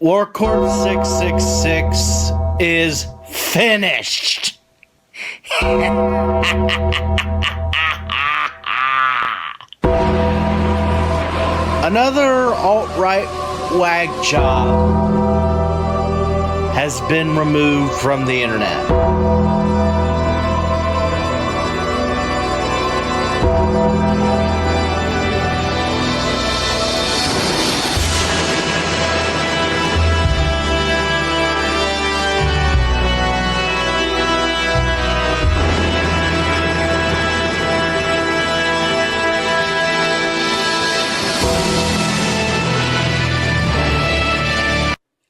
War Corp 666 is finished. Another alt-right wag job has been removed from the internet.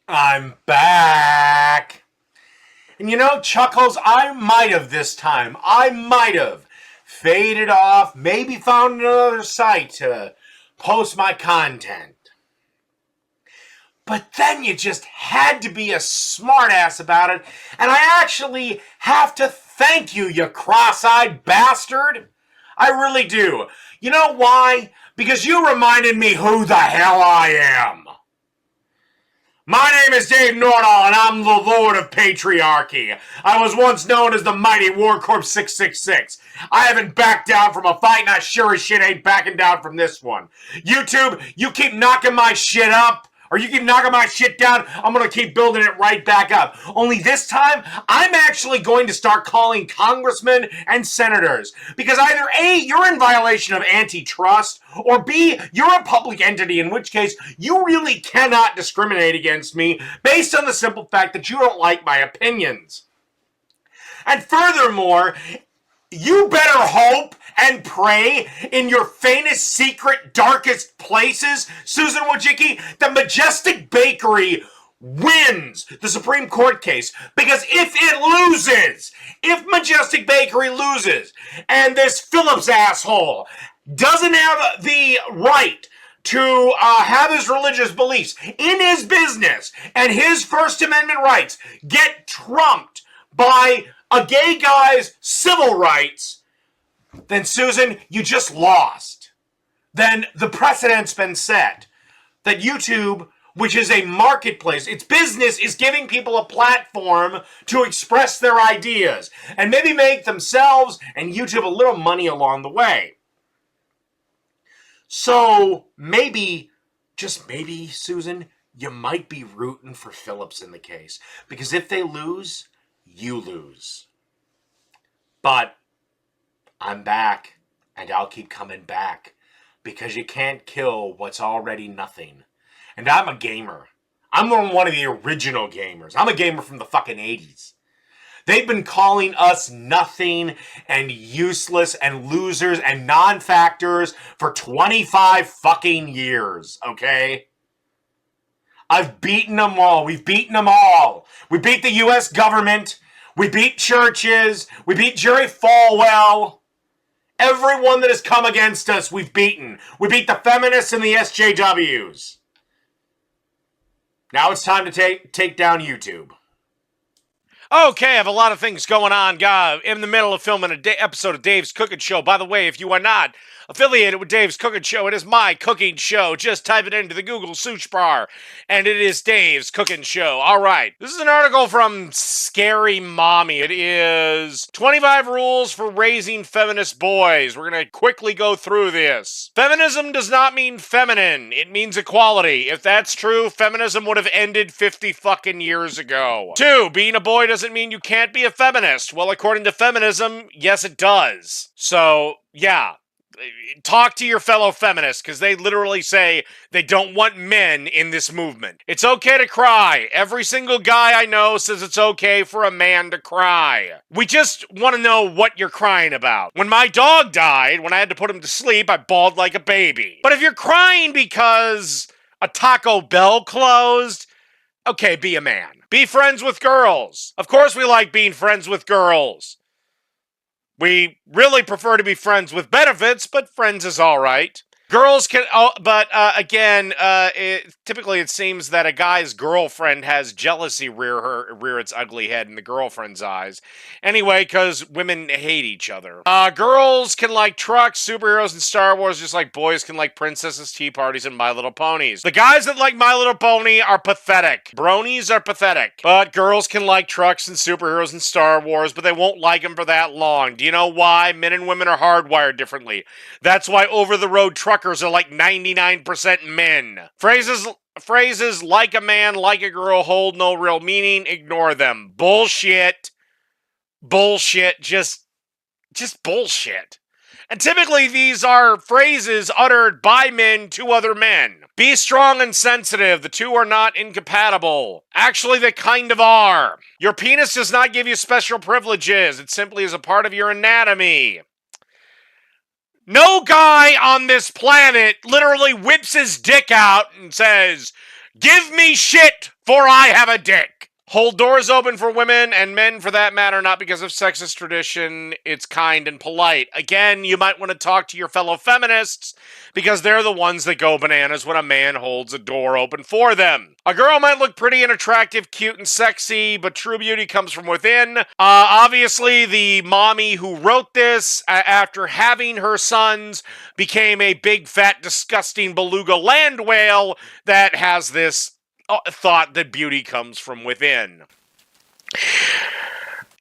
I'm back. And you know, Chuckles, I might have this time. I might have faded off, maybe found another site to post my content. But then you just had to be a smartass about it, and I actually have to thank you, you cross-eyed bastard. I really do. You know why? Because you reminded me who the hell I am. My name is Dave Nordahl, and I'm the Lord of Patriarchy. I was once known as the mighty War Corp 666. I haven't backed down from a fight, and I sure as shit ain't backing down from this one. YouTube, you keep knocking my shit up, or you keep knocking my shit down, I'm gonna keep building it right back up. Only this time, I'm actually going to start calling congressmen and senators. Because either A, you're in violation of antitrust, or B, you're a public entity, in which case you really cannot discriminate against me based on the simple fact that you don't like my opinions. And furthermore, you better hope and pray in your faintest secret, darkest places, Susan Wojcicki, the Majestic Bakery wins the Supreme Court case. Because if it loses, if Majestic Bakery loses, and this Phillips asshole doesn't have the right to have his religious beliefs in his business, and his First Amendment rights get trumped by a gay guy's civil rights, then Susan, you just lost. Then the precedent's been set that YouTube, which is a marketplace, its business is giving people a platform to express their ideas and maybe make themselves and YouTube a little money along the way. So maybe, just maybe, Susan, you might be rooting for Phillips in the case. Because if they lose, you lose. But I'm back, and I'll keep coming back, because you can't kill what's already nothing. And I'm a gamer. I'm one of the original gamers. I'm a gamer from the fucking 80s. They've been calling us nothing and useless and losers and non-factors for 25 fucking years, okay? I've beaten them all. We've beaten them all. We beat the U.S. government. We beat churches. We beat Jerry Falwell. Everyone that has come against us, we've beaten. We beat the feminists and the SJWs. Now it's time to take down YouTube. Okay, I have a lot of things going on. In the middle of filming an episode of Dave's Cooking Show. By the way, if you are not affiliated with Dave's Cooking Show, it is my cooking show. Just type it into the Google search bar, and it is Dave's Cooking Show. All right, this is an article from Scary Mommy. It is 25 rules for raising feminist boys. We're going to quickly go through this. Feminism does not mean feminine. It means equality. If that's true, feminism would have ended 50 fucking years ago. 2, being a boy doesn't mean you can't be a feminist. Well, according to feminism, yes, it does. So, yeah. Talk to your fellow feminists, because they literally say they don't want men in this movement. It's okay to cry. Every single guy I know says it's okay for a man to cry. We just want to know what you're crying about. When my dog died, when I had to put him to sleep, I bawled like a baby. But if you're crying because a Taco Bell closed, okay, be a man. Be friends with girls. Of course we like being friends with girls. We really prefer to be friends with benefits, but friends is all right. Girls can, but again, typically it seems that a guy's girlfriend has jealousy rear its ugly head in the girlfriend's eyes. Anyway, because women hate each other. Girls can like trucks, superheroes, and Star Wars, just like boys can like princesses, tea parties, and My Little Ponies. The guys that like My Little Pony are pathetic. Bronies are pathetic. But girls can like trucks and superheroes and Star Wars, but they won't like them for that long. Do you know why? Men and women are hardwired differently. That's why over-the-road truckers are like 99% men. Phrases like a man, like a girl hold no real meaning. Ignore them. Bullshit. Bullshit. Just bullshit. And typically these are phrases uttered by men to other men. Be strong and sensitive. The two are not incompatible. Actually, they kind of are. Your penis does not give you special privileges. It simply is a part of your anatomy. No guy on this planet literally whips his dick out and says, "Give me shit, for I have a dick." Hold doors open for women and men for that matter, not because of sexist tradition. It's kind and polite. Again, you might want to talk to your fellow feminists because they're the ones that go bananas when a man holds a door open for them. A girl might look pretty and attractive, cute and sexy, but true beauty comes from within. Obviously, the mommy who wrote this, after having her sons, became a big, fat, disgusting beluga land whale that has this thought that beauty comes from within.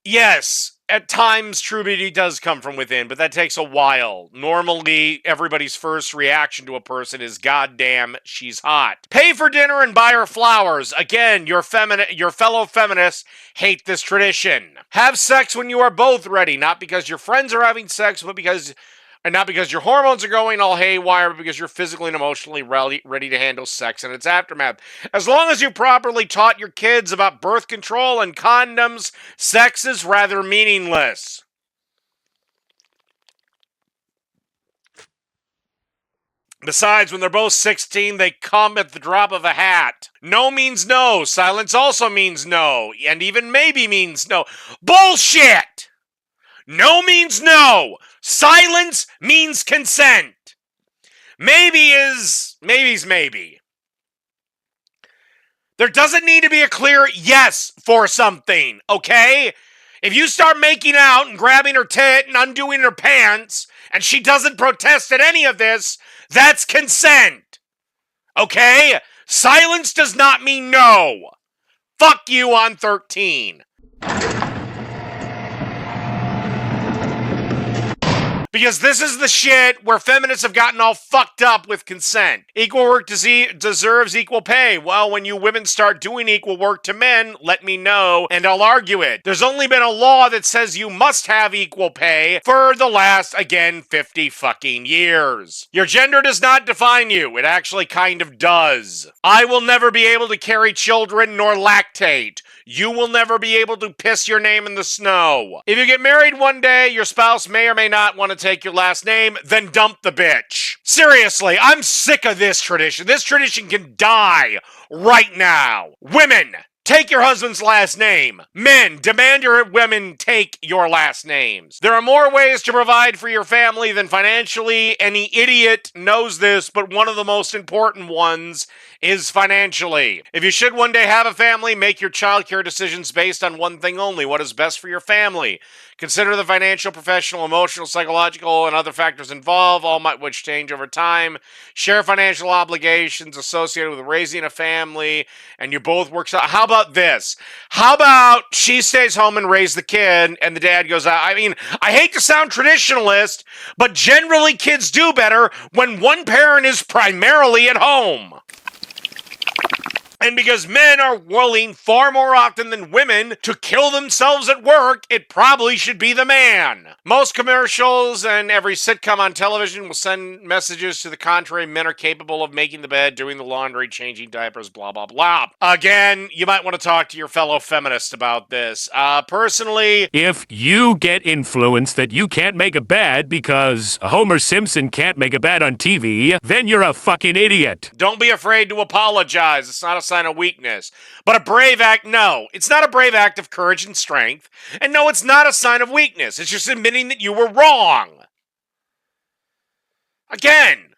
Yes, at times true beauty does come from within, but that takes a while. Normally, everybody's first reaction to a person is, "God damn, she's hot." Pay for dinner and buy her flowers. Again, your fellow feminists hate this tradition. Have sex when you are both ready, not because your friends are having sex, but not because your hormones are going all haywire, but because you're physically and emotionally ready to handle sex and its aftermath. As long as you properly taught your kids about birth control and condoms, sex is rather meaningless. Besides, when they're both 16, they come at the drop of a hat. No means no. Silence also means no. And even maybe means no. Bullshit! No means no. Silence means consent. Maybe's maybe. There doesn't need to be a clear yes for something, okay? If you start making out and grabbing her tit and undoing her pants, and she doesn't protest at any of this, that's consent. Okay? Silence does not mean no. Fuck you on 13. Because this is the shit where feminists have gotten all fucked up with consent. Equal work deserves equal pay. Well, when you women start doing equal work to men, let me know and I'll argue it. There's only been a law that says you must have equal pay for the last, again, 50 fucking years. Your gender does not define you. It actually kind of does. I will never be able to carry children nor lactate. You will never be able to piss your name in the snow. If you get married one day, your spouse may or may not want to take your last name, then dump the bitch. Seriously, I'm sick of this tradition. This tradition can die right now. Women, take your husband's last name. Men, demand your women take your last names. There are more ways to provide for your family than financially. Any idiot knows this, but one of the most important ones is financially. If you should one day have a family, make your childcare decisions based on one thing only: what is best for your family. Consider the financial, professional, emotional, psychological, and other factors involved, all might which change over time. Share financial obligations associated with raising a family, and you both work out. How about this? How about she stays home and raises the kid, and the dad goes out? I mean, I hate to sound traditionalist, but generally kids do better when one parent is primarily at home. And because men are willing far more often than women to kill themselves at work, it probably should be the man. Most commercials and every sitcom on television will send messages to the contrary. Men are capable of making the bed, doing the laundry, changing diapers, blah, blah, blah. Again, you might want to talk to your fellow feminists about this. Personally, if you get influenced that you can't make a bed because Homer Simpson can't make a bed on TV, then you're a fucking idiot. Don't be afraid to apologize. It's not a sign of weakness. But a brave act, no. It's not a brave act of courage and strength. And no, it's not a sign of weakness. It's just admitting that you were wrong. Again,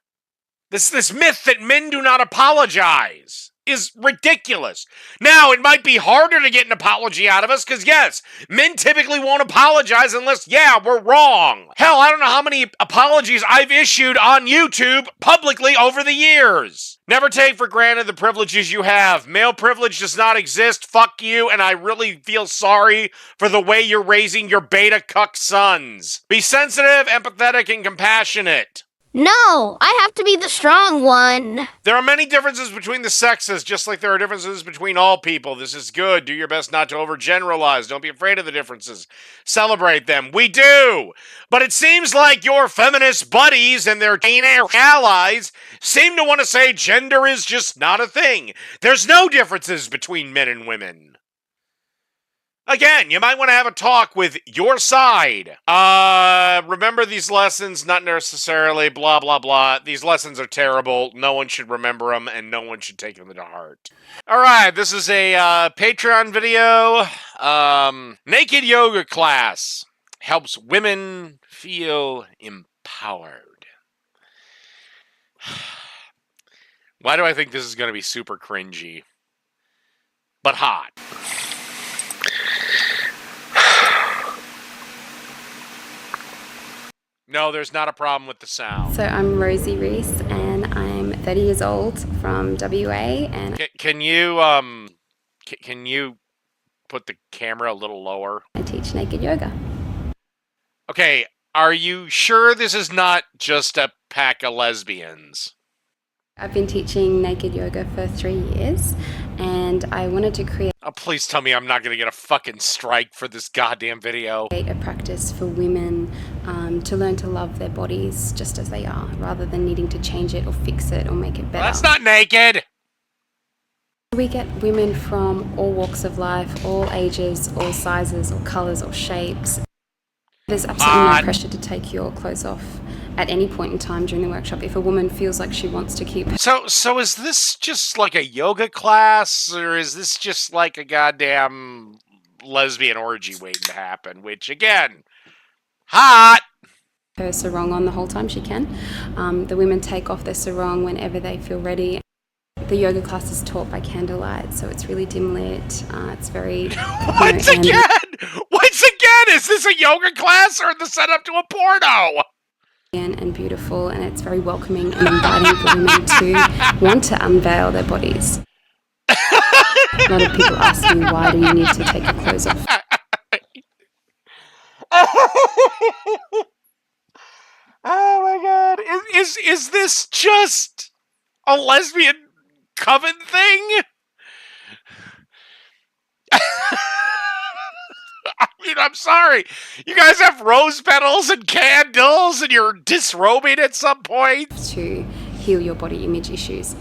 This myth that men do not apologize is ridiculous. Now, it might be harder to get an apology out of us because, yes, men typically won't apologize unless, yeah, we're wrong. Hell, I don't know how many apologies I've issued on YouTube publicly over the years. Never take for granted the privileges you have. Male privilege does not exist. Fuck you, and I really feel sorry for the way you're raising your beta cuck sons. Be sensitive, empathetic, and compassionate. No, I have to be the strong one. There are many differences between the sexes, just like there are differences between all people. This is good. Do your best not to overgeneralize. Don't be afraid of the differences. Celebrate them. We do. But it seems like your feminist buddies and their allies seem to want to say gender is just not a thing. There's no differences between men and women. Again, you might want to have a talk with your side. Remember these lessons, not necessarily blah, blah, blah. These lessons are terrible. No one should remember them, and no one should take them to heart. All right, this is a Patreon video. Naked yoga class helps women feel empowered. Why do I think this is going to be super cringy? But hot. No, there's not a problem with the sound. So I'm Rosie Reese and I'm 30 years old from WA and Can you put the camera a little lower? I teach naked yoga. Okay, are you sure this is not just a pack of lesbians? I've been teaching naked yoga for 3 years and I wanted to create Oh, please tell me I'm not going to get a fucking strike for this goddamn video. a practice for women to learn to love their bodies just as they are, rather than needing to change it or fix it or make it better. That's not naked! We get women from all walks of life, all ages, all sizes, or colours, or shapes. There's absolutely no pressure to take your clothes off at any point in time during the workshop if a woman feels like she wants to keep. So is this just like a yoga class, or is this just like a goddamn lesbian orgy waiting to happen? Which, again, hot! Her sarong on the whole time she can. The women take off their sarong whenever they feel ready. The yoga class is taught by candlelight, so it's really dim lit. It's very... Once again, is this a yoga class or the setup to a porno? And beautiful, and it's very welcoming and inviting for women to want to unveil their bodies. A lot of people ask me, why do you need to take your clothes off? Oh my god. Is this just a lesbian coven thing? I mean, I'm sorry. You guys have rose petals and candles and you're disrobing at some point? To heal your body image issues.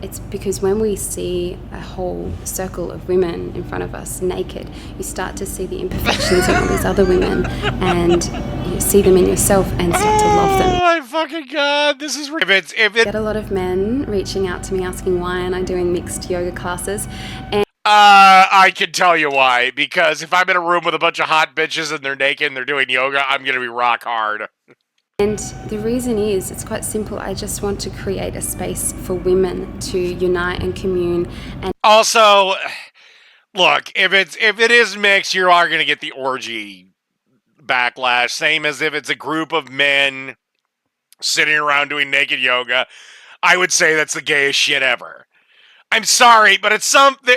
It's because when we see a whole circle of women in front of us naked, you start to see the imperfections in all these other women, and you see them in yourself and start to love them. Oh my fucking god, this is... I get a lot of men reaching out to me asking why am I doing mixed yoga classes, and I can tell you why. Because if I'm in a room with a bunch of hot bitches and they're naked and they're doing yoga, I'm gonna be rock hard. And the reason is, it's quite simple. I just want to create a space for women to unite and commune. And also, look, if it is mixed, you are gonna get the orgy backlash. Same as if it's a group of men sitting around doing naked yoga. I would say that's the gayest shit ever. I'm sorry, but it's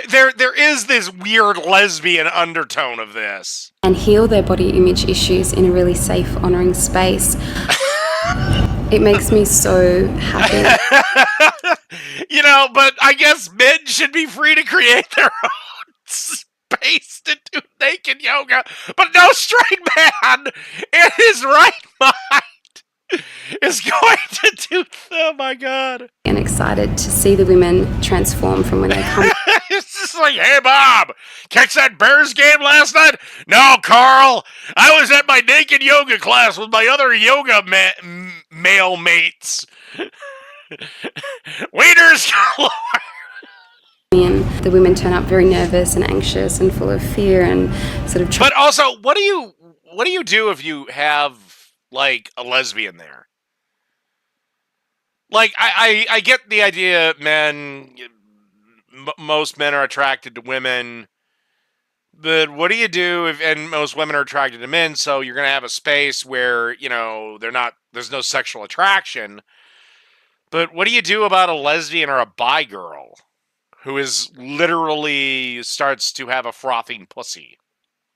there is this weird lesbian undertone of this. And heal their body image issues in a really safe, honouring space. It makes me so happy. You know, but I guess men should be free to create their own space to do naked yoga. But no straight man in his right mind is going to do... Oh my god. And excited to see the women transform from when they come. It's just like, hey Bob, catch that Bears game last night? No, Carl, I was at my naked yoga class with my other yoga male mates. Waiters galore. And the women turn up very nervous and anxious and full of fear and sort of... But also, what do you do if you have, like, a lesbian there? Like, I get the idea, men, most men are attracted to women, but what do you do if, and most women are attracted to men, so you're going to have a space where, you know, there's no sexual attraction, but what do you do about a lesbian or a bi girl who is literally starts to have a frothing pussy?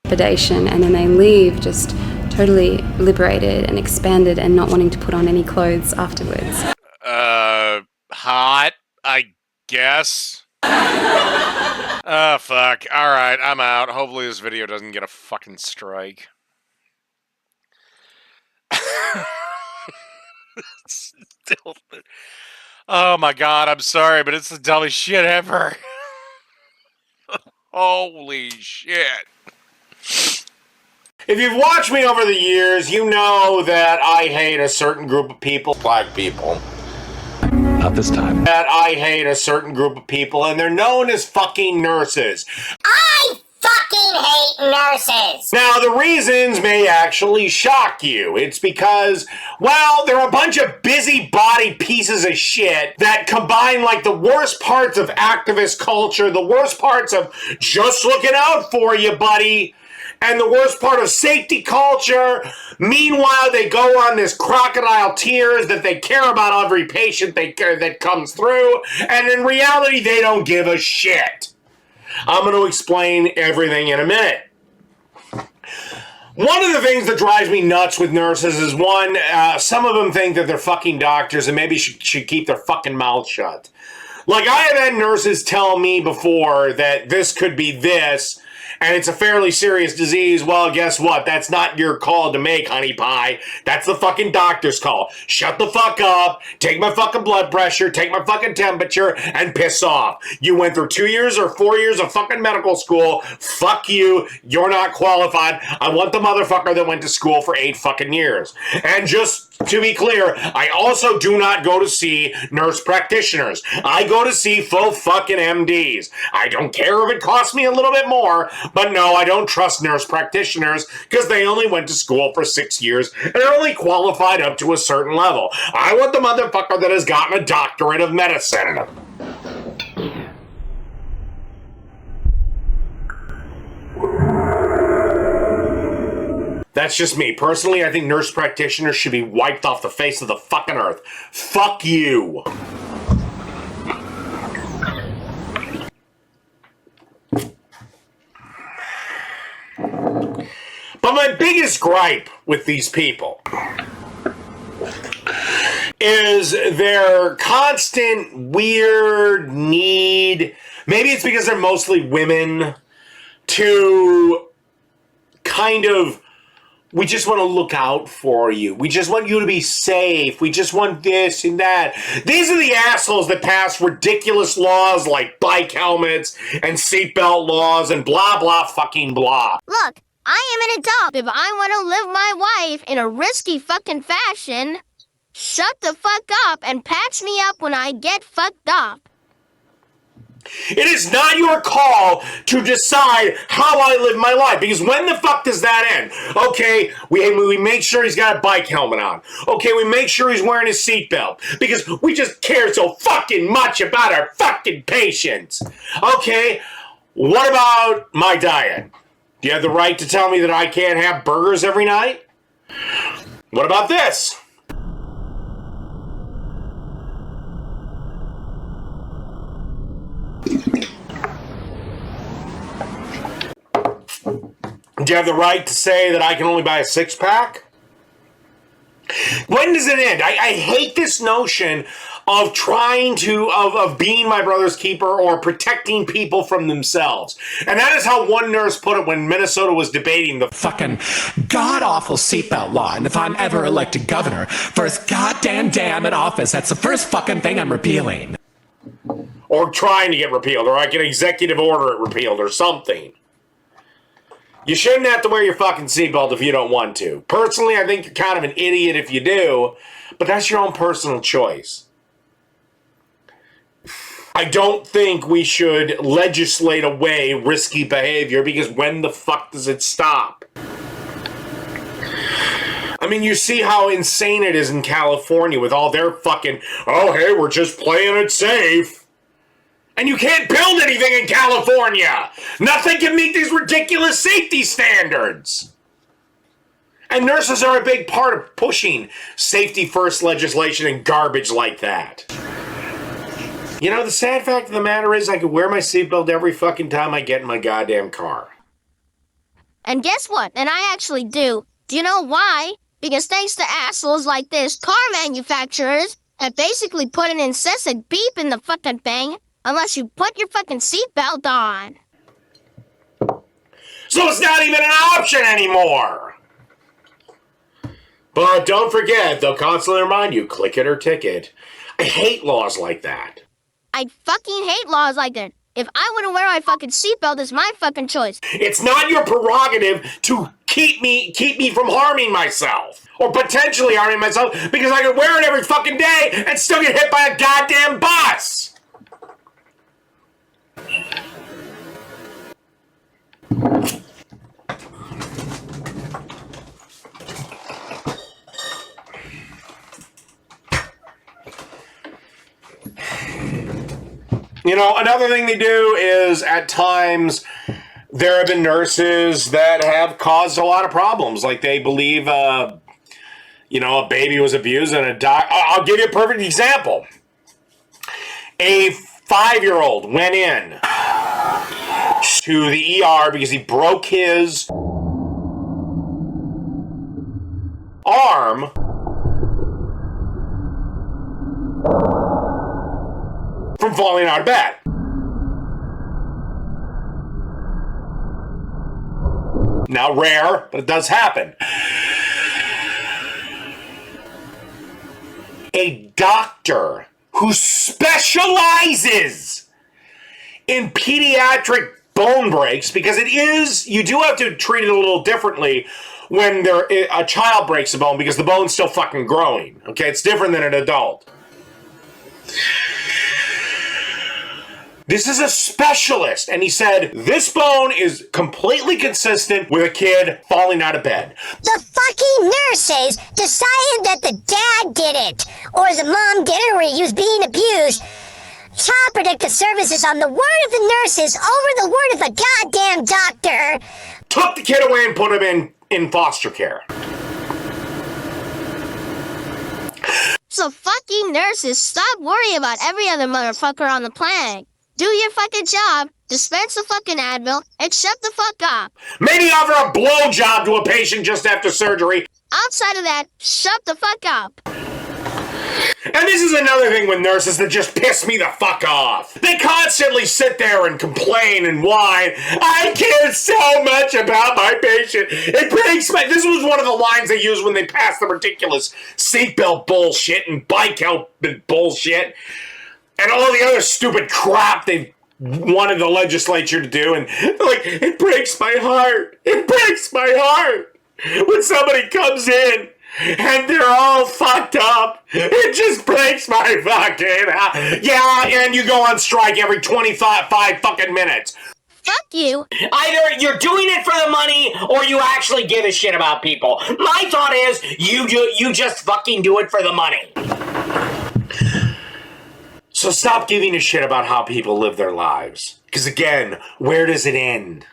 Predation, and then they leave just totally liberated and expanded and not wanting to put on any clothes afterwards. Hot, I guess. Oh, fuck. Alright, I'm out. Hopefully this video doesn't get a fucking strike. Still, oh my god, I'm sorry, but it's the dumbest shit ever. Holy shit. If you've watched me over the years, you know that I hate a certain group of people. Black people. Not this time. That I hate a certain group of people, and they're known as fucking nurses. I fucking hate nurses! Now, the reasons may actually shock you. It's because, well, they're a bunch of busybody pieces of shit that combine, like, the worst parts of activist culture, the worst parts of just looking out for you, buddy, and the worst part of safety culture. Meanwhile, they go on this crocodile tears that they care about every patient that comes through, and in reality, they don't give a shit. I'm going to explain everything in a minute. One of the things that drives me nuts with nurses is, one, some of them think that they're fucking doctors and maybe should keep their fucking mouth shut. Like, I have had nurses tell me before that this could be this, and it's a fairly serious disease. Well, guess what? That's not your call to make, honey pie. That's the fucking doctor's call. Shut the fuck up, take my fucking blood pressure, take my fucking temperature, and piss off. You went through 2 years or 4 years of fucking medical school. Fuck you. You're not qualified. I want the motherfucker that went to school for 8 fucking years. And just to be clear, I also do not go to see nurse practitioners. I go to see full fucking MDs. I don't care if it costs me a little bit more, but no, I don't trust nurse practitioners because they only went to school for 6 years and are only qualified up to a certain level. I want the motherfucker that has gotten a doctorate of medicine. That's just me. Personally, I think nurse practitioners should be wiped off the face of the fucking earth. Fuck you. But my biggest gripe with these people is their constant weird need, maybe it's because they're mostly women, to kind of, we just want to look out for you. We just want you to be safe. We just want this and that. These are the assholes that pass ridiculous laws like bike helmets and seatbelt laws and blah, blah, fucking blah. Look, I am an adult. If I want to live my life in a risky fucking fashion, shut the fuck up and patch me up when I get fucked up. It is not your call to decide how I live my life, because when the fuck does that end? Okay, we make sure he's got a bike helmet on. Okay, we make sure he's wearing his seatbelt, because we just care so fucking much about our fucking patients. Okay, what about my diet? Do you have the right to tell me that I can't have burgers every night? What about this? Do you have the right to say that I can only buy a 6-pack? When does it end? I hate this notion of trying to, of being my brother's keeper or protecting people from themselves. And that is how one nurse put it when Minnesota was debating the fucking god-awful seatbelt law. And if I'm ever elected governor, first goddamn damn in office, that's the first fucking thing I'm repealing. Or trying to get repealed, or like an executive order it repealed, or something. You shouldn't have to wear your fucking seatbelt if you don't want to. Personally, I think you're kind of an idiot if you do, but that's your own personal choice. I don't think we should legislate away risky behavior, because when the fuck does it stop? I mean, you see how insane it is in California with all their fucking, oh, hey, we're just playing it safe. And you can't build anything in California. Nothing can meet these ridiculous safety standards. And nurses are a big part of pushing safety first legislation and garbage like that. You know, the sad fact of the matter is I could wear my seatbelt every fucking time I get in my goddamn car. And guess what? And I actually do. Do you know why? Because thanks to assholes like this, car manufacturers have basically put an incessant beep in the fucking thing unless you put your fucking seatbelt on. So it's not even an option anymore! But don't forget, they'll constantly remind you, click it or ticket. I hate laws like that. I fucking hate laws like that. If I want to wear my fucking seatbelt, it's my fucking choice. It's not your prerogative to keep me from harming myself. Or potentially harming myself because I could wear it every fucking day and still get hit by a goddamn bus. You know, another thing they do is at times there have been nurses that have caused a lot of problems. Like they believe, a baby was abused and I'll give you a perfect example. A 5-year-old went in to the ER because he broke his arm from falling out of bed. Now rare, but it does happen. A doctor who specializes in pediatric bone breaks, because you do have to treat it a little differently when a child breaks a bone because the bone's still fucking growing. Okay, it's different than an adult. This is a specialist, and he said this bone is completely consistent with a kid falling out of bed. The fucking nurses decided that the dad did it, or the mom did it, or he was being abused. Child Protective Services on the word of the nurses over the word of the goddamn doctor. Took the kid away and put him in foster care. So fucking nurses, stop worrying about every other motherfucker on the planet. Do your fucking job, dispense the fucking Advil, and shut the fuck up. Maybe offer a blowjob to a patient just after surgery. Outside of that, shut the fuck up. And this is another thing with nurses that just piss me the fuck off. They constantly sit there and complain and whine. I care so much about my patient. It breaks my... This was one of the lines they used when they passed the ridiculous seatbelt bullshit and bike helmet bullshit. And all the other stupid crap they wanted the legislature to do. And like, it breaks my heart. It breaks my heart when somebody comes in and they're all fucked up. It just breaks my fucking heart. Yeah, and you go on strike every 25 fucking minutes. Fuck you. Either you're doing it for the money or you actually give a shit about people. My thought is you just fucking do it for the money. So stop giving a shit about how people live their lives. Because again, where does it end?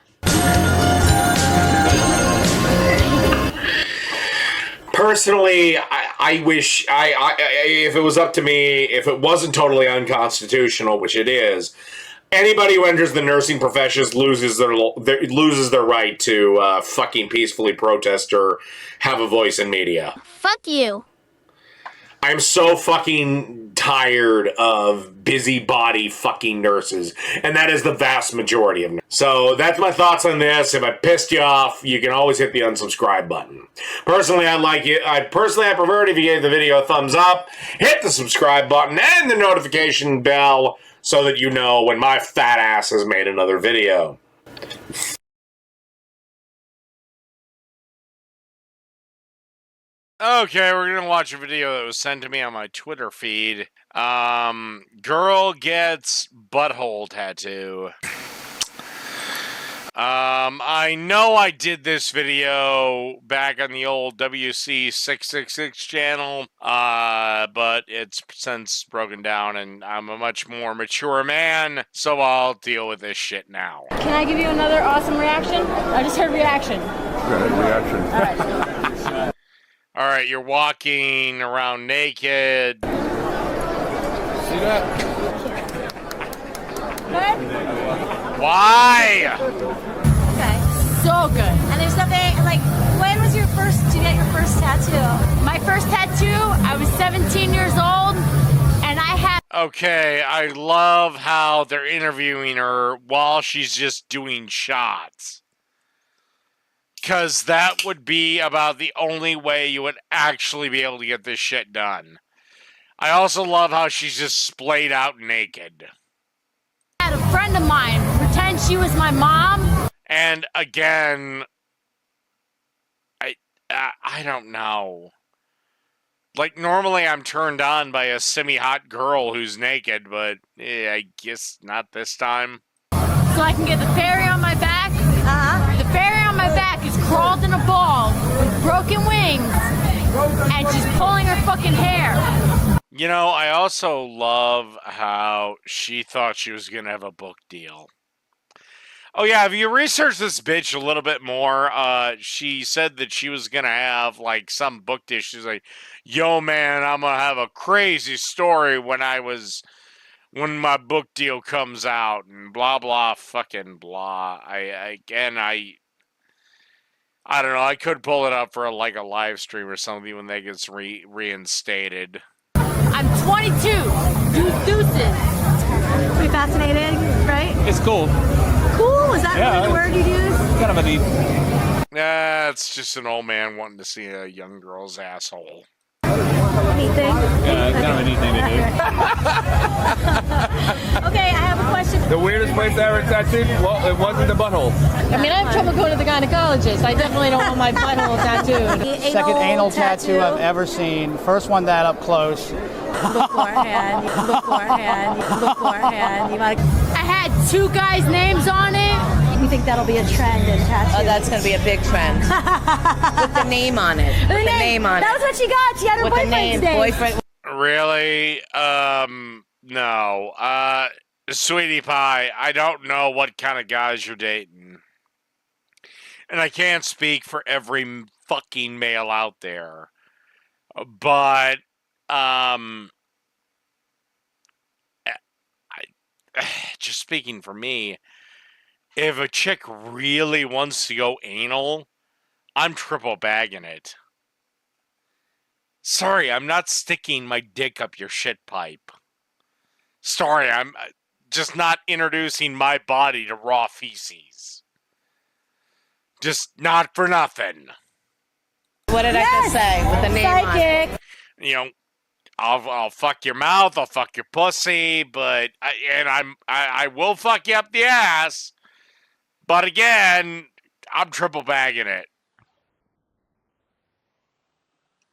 Personally, I wish, if it was up to me, if it wasn't totally unconstitutional, which it is, anybody who enters the nursing profession loses their right to fucking peacefully protest or have a voice in media. Fuck you. I'm so fucking tired of busybody fucking nurses, and that is the vast majority of them. So that's my thoughts on this. If I pissed you off, you can always hit the unsubscribe button. Personally, I like it. I prefer it if you gave the video a thumbs up, hit the subscribe button and the notification bell so that you know when my fat ass has made another video. Okay, we're gonna watch a video that was sent to me on my Twitter feed. Girl gets butthole tattoo. I know I did this video back on the old WC666 channel, but it's since broken down and I'm a much more mature man, so I'll deal with this shit now. Can I give you another awesome reaction? I just heard reaction. Good reaction. All right. All right, you're walking around naked. See that? Why? Okay. So good. And there's something like, when was your first? Did you get your first tattoo? My first tattoo, I was 17 years old, and I had. Okay, I love how they're interviewing her while she's just doing shots. Because that would be about the only way you would actually be able to get this shit done. I also love how she's just splayed out naked. Had a friend of mine pretend she was my mom. And again, I don't know. Like, normally I'm turned on by a semi-hot girl who's naked, but I guess not this time. So I can get the fairy on my back. The fairy on my back is crawled in a ball with broken wings, and she's pulling her fucking hair. You know, I also love how she thought she was going to have a book deal. Oh yeah, have you researched this bitch a little bit more? She said that she was going to have, like, some book deal. She's like, yo, man, I'm going to have a crazy story when my book deal comes out, and blah, blah, fucking blah. I don't know, I could pull it up for, a live stream or something when that gets reinstated. I'm 22. Deuces. Pretty fascinating, right? It's cool. Cool? Is that really the word you'd use? Kind of a neat. Nah, it's just an old man wanting to see a young girl's asshole. Neat thing. Yeah, kind of a neat thing to do. Okay, I have a question. The weirdest place I ever tattooed? Well, it wasn't the butthole. I mean, I have trouble going to the gynecologist. I definitely don't want my butthole tattooed. Second anal tattoo I've ever seen. First one that up close. Beforehand. You might. I had two guys' names on it. You think that'll be a trend in tattoos? Oh, that's going to be a big trend. With the name on it. With the name on it. That was what she got. She had her With the boyfriend's name. name. Boyfriend. Really? No. Sweetie Pie, I don't know what kind of guys you're dating. And I can't speak for every fucking male out there. But, just speaking for me, if a chick really wants to go anal, I'm triple bagging it. Sorry, I'm not sticking my dick up your shit pipe. Sorry, I'm just not introducing my body to raw feces. Just not for nothing. What did I just say? With the name on it. You know, I'll fuck your mouth, I'll fuck your pussy, but I will fuck you up the ass. But again, I'm triple bagging it.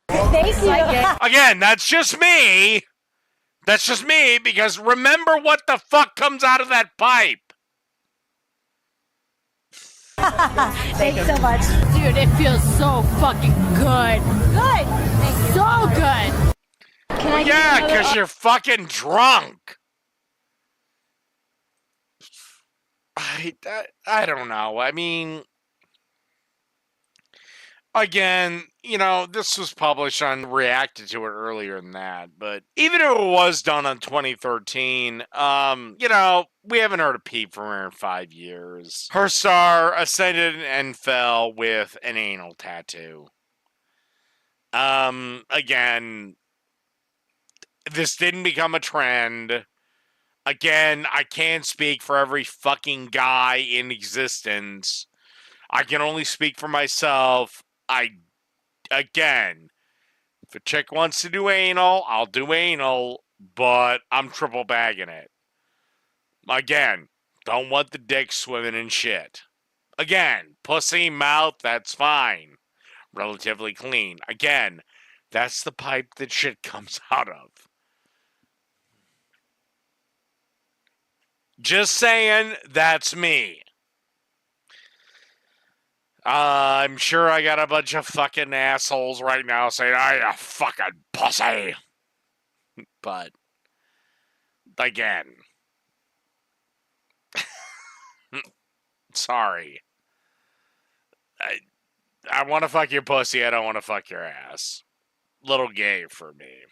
Thank you. Again, that's just me. That's just me, because remember what the fuck comes out of that pipe. Thanks so much. Dude, it feels so fucking good. Good. So good. Can I Yeah, because you're fucking drunk. I don't know. I mean, again, you know, this was published on, reacted to it earlier than that, but even if it was done on 2013, you know, we haven't heard a peep from her in 5 years. Her star ascended and fell with an anal tattoo. Again, this didn't become a trend. Again, I can't speak for every fucking guy in existence. I can only speak for myself. Again, if a chick wants to do anal, I'll do anal, but I'm triple bagging it. Again, don't want the dick swimming in shit. Again, pussy, mouth, that's fine. Relatively clean. Again, that's the pipe that shit comes out of. Just saying, that's me. I'm sure I got a bunch of fucking assholes right now saying, "I a fucking pussy." But again, sorry. I want to fuck your pussy. I don't want to fuck your ass. Little gay for me.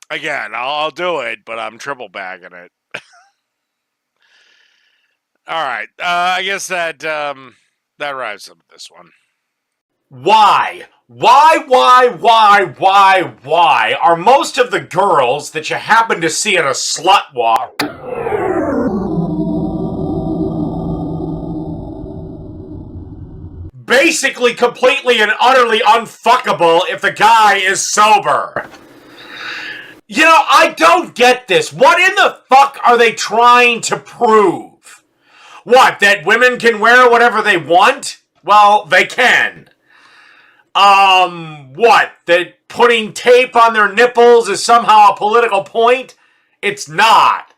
Again, I'll do it, but I'm triple bagging it. All right. I guess that wraps up this one. Why are most of the girls that you happen to see at a slut walk basically completely and utterly unfuckable if the guy is sober? You know, I don't get this. What in the fuck are they trying to prove? What, that women can wear whatever they want? Well, they can. What? That putting tape on their nipples is somehow a political point? It's not.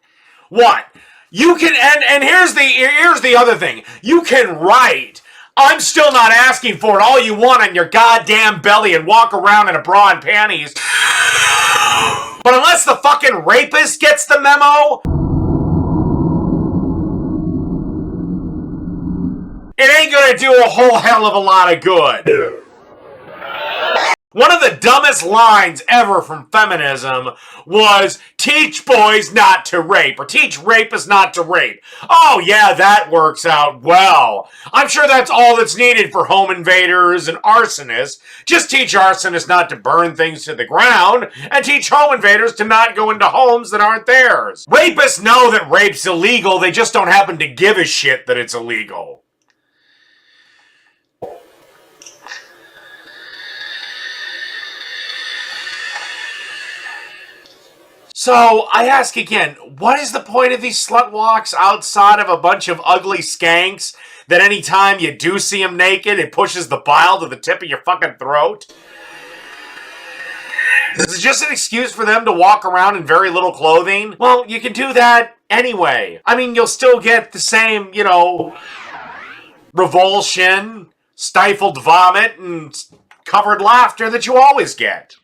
What? You can, and here's the other thing. You can write, "I'm still not asking for it," all you want on your goddamn belly and walk around in a bra and panties. But unless the fucking rapist gets the memo, it ain't gonna do a whole hell of a lot of good. One of the dumbest lines ever from feminism was, "Teach boys not to rape," or "Teach rapists not to rape." Oh yeah, that works out well. I'm sure that's all that's needed for home invaders and arsonists. Just teach arsonists not to burn things to the ground, and teach home invaders to not go into homes that aren't theirs. Rapists know that rape's illegal, they just don't happen to give a shit that it's illegal. So, I ask again, what is the point of these slut walks outside of a bunch of ugly skanks that anytime you do see them naked, it pushes the bile to the tip of your fucking throat? Is it just an excuse for them to walk around in very little clothing? Well, you can do that anyway. I mean, you'll still get the same, revulsion, stifled vomit, and covered laughter that you always get.